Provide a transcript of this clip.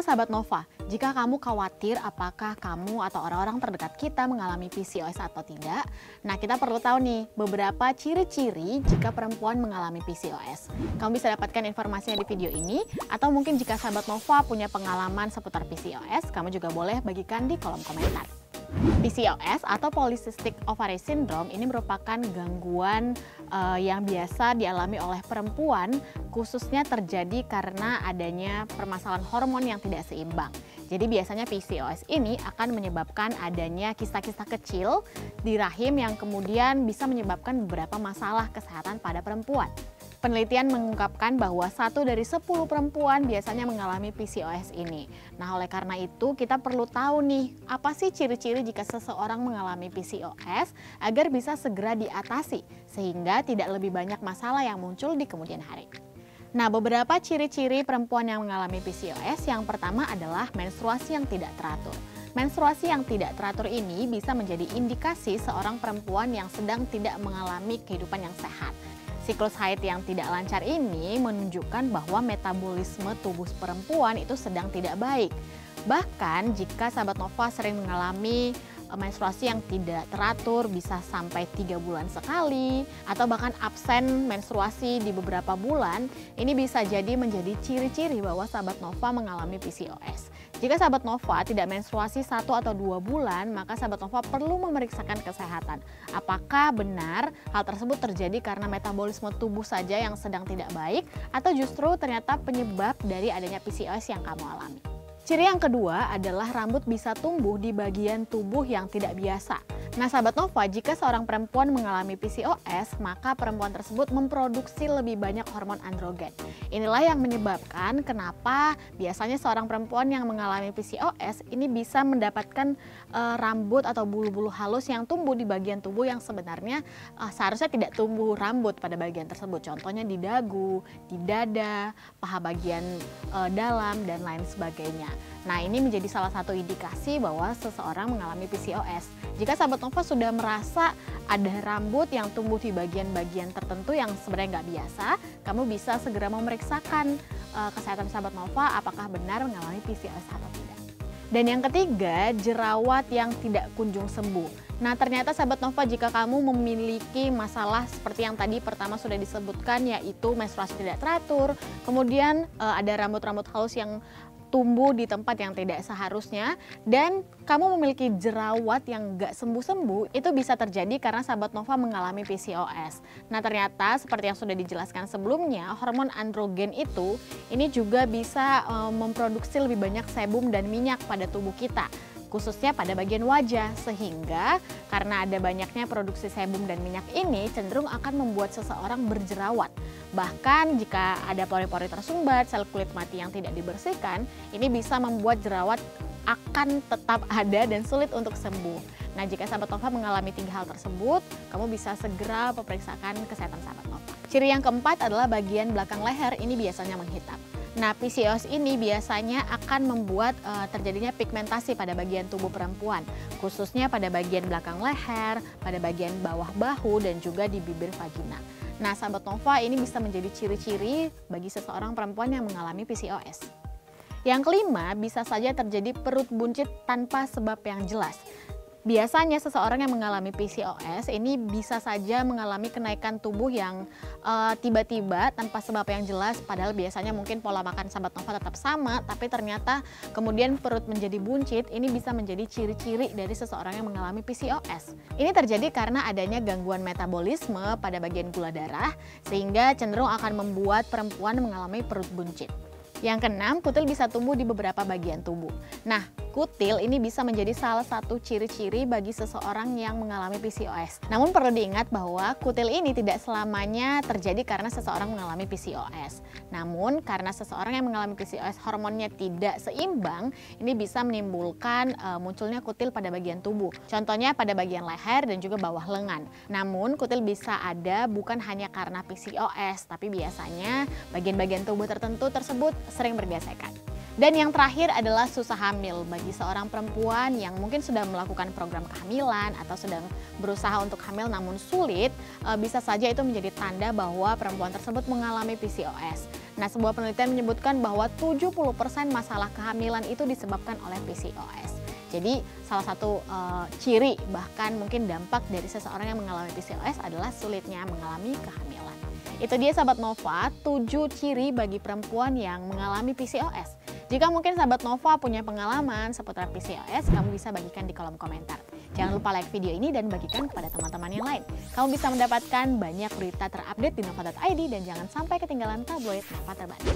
sahabat Nova, jika kamu khawatir apakah kamu atau orang-orang terdekat kita mengalami PCOS atau tidak, nah kita perlu tahu nih beberapa ciri-ciri jika perempuan mengalami PCOS. Kamu bisa dapatkan informasinya di video ini, atau mungkin jika sahabat Nova punya pengalaman seputar PCOS, kamu juga boleh bagikan di kolom komentar. PCOS atau Polycystic Ovary Syndrome ini merupakan gangguan yang biasa dialami oleh perempuan, khususnya terjadi karena adanya permasalahan hormon yang tidak seimbang. Jadi biasanya PCOS ini akan menyebabkan adanya kista-kista kecil di rahim yang kemudian bisa menyebabkan beberapa masalah kesehatan pada perempuan. Penelitian mengungkapkan bahwa 1 dari 10 perempuan biasanya mengalami PCOS ini. Nah, oleh karena itu kita perlu tahu nih, apa sih ciri-ciri jika seseorang mengalami PCOS agar bisa segera diatasi sehingga tidak lebih banyak masalah yang muncul di kemudian hari. Nah, beberapa ciri-ciri perempuan yang mengalami PCOS, yang pertama adalah menstruasi yang tidak teratur. Menstruasi yang tidak teratur ini bisa menjadi indikasi seorang perempuan yang sedang tidak mengalami kehidupan yang sehat. Siklus haid yang tidak lancar ini menunjukkan bahwa metabolisme tubuh perempuan itu sedang tidak baik. Bahkan jika sahabat Nova sering mengalami menstruasi yang tidak teratur, bisa sampai 3 bulan sekali, atau bahkan absen menstruasi di beberapa bulan, ini bisa jadi menjadi ciri-ciri bahwa sahabat Nova mengalami PCOS. Jika sahabat Nova tidak menstruasi 1 atau 2 bulan, maka sahabat Nova perlu memeriksakan kesehatan. Apakah benar hal tersebut terjadi karena metabolisme tubuh saja yang sedang tidak baik, atau justru ternyata penyebab dari adanya PCOS yang kamu alami. Ciri yang kedua adalah rambut bisa tumbuh di bagian tubuh yang tidak biasa. Nah, sahabat Nova, jika seorang perempuan mengalami PCOS, maka perempuan tersebut memproduksi lebih banyak hormon androgen. Inilah yang menyebabkan kenapa biasanya seorang perempuan yang mengalami PCOS ini bisa mendapatkan rambut atau bulu-bulu halus yang tumbuh di bagian tubuh yang sebenarnya seharusnya tidak tumbuh rambut pada bagian tersebut. Contohnya di dagu, di dada, paha bagian dalam, dan lain sebagainya. Nah, ini menjadi salah satu indikasi bahwa seseorang mengalami PCOS. Jika sahabat Nova sudah merasa ada rambut yang tumbuh di bagian-bagian tertentu yang sebenarnya nggak biasa, kamu bisa segera memeriksakan kesehatan sahabat Nova apakah benar mengalami PCOS atau tidak. Dan yang ketiga, jerawat yang tidak kunjung sembuh. Nah, ternyata sahabat Nova, jika kamu memiliki masalah seperti yang tadi pertama sudah disebutkan, yaitu menstruasi tidak teratur, kemudian ada rambut-rambut halus yang tumbuh di tempat yang tidak seharusnya, dan kamu memiliki jerawat yang gak sembuh-sembuh, itu bisa terjadi karena sahabat Nova mengalami PCOS. Nah, ternyata seperti yang sudah dijelaskan sebelumnya, hormon androgen itu ini juga bisa memproduksi lebih banyak sebum dan minyak pada tubuh kita, khususnya pada bagian wajah, sehingga karena ada banyaknya produksi sebum dan minyak ini cenderung akan membuat seseorang berjerawat. Bahkan jika ada pori-pori tersumbat, sel kulit mati yang tidak dibersihkan, ini bisa membuat jerawat akan tetap ada dan sulit untuk sembuh. Nah, jika sahabat Nova mengalami 3 hal tersebut, kamu bisa segera memeriksakan kesehatan sahabat Nova. Ciri yang keempat adalah bagian belakang leher ini biasanya menghitam. Nah, PCOS ini biasanya akan membuat terjadinya pigmentasi pada bagian tubuh perempuan, khususnya pada bagian belakang leher, pada bagian bawah bahu, dan juga di bibir vagina. Nah, sahabat Nova, ini bisa menjadi ciri-ciri bagi seseorang perempuan yang mengalami PCOS. Yang kelima, bisa saja terjadi perut buncit tanpa sebab yang jelas. Biasanya seseorang yang mengalami PCOS ini bisa saja mengalami kenaikan tubuh yang tiba-tiba tanpa sebab yang jelas, padahal biasanya mungkin pola makan sahabat Nova tetap sama, tapi ternyata kemudian perut menjadi buncit. Ini bisa menjadi ciri-ciri dari seseorang yang mengalami PCOS. Ini terjadi karena adanya gangguan metabolisme pada bagian gula darah, sehingga cenderung akan membuat perempuan mengalami perut buncit. Yang keenam, kutil bisa tumbuh di beberapa bagian tubuh. Nah, kutil ini bisa menjadi salah satu ciri-ciri bagi seseorang yang mengalami PCOS. Namun perlu diingat bahwa kutil ini tidak selamanya terjadi karena seseorang mengalami PCOS. Namun karena seseorang yang mengalami PCOS hormonnya tidak seimbang, ini bisa menimbulkan munculnya kutil pada bagian tubuh. Contohnya pada bagian leher dan juga bawah lengan. Namun kutil bisa ada bukan hanya karena PCOS, tapi biasanya bagian-bagian tubuh tertentu tersebut sering bergesekan. Dan yang terakhir adalah susah hamil. Bagi seorang perempuan yang mungkin sudah melakukan program kehamilan atau sedang berusaha untuk hamil namun sulit, bisa saja itu menjadi tanda bahwa perempuan tersebut mengalami PCOS. Nah, sebuah penelitian menyebutkan bahwa 70% masalah kehamilan itu disebabkan oleh PCOS. Jadi, salah satu ciri bahkan mungkin dampak dari seseorang yang mengalami PCOS adalah sulitnya mengalami kehamilan. Itu dia sahabat Nova, 7 ciri bagi perempuan yang mengalami PCOS. Jika mungkin sahabat Nova punya pengalaman seputar PCOS, kamu bisa bagikan di kolom komentar. Jangan lupa like video ini dan bagikan kepada teman-teman yang lain. Kamu bisa mendapatkan banyak berita terupdate di nova.id dan jangan sampai ketinggalan tabloid Nova terbaru.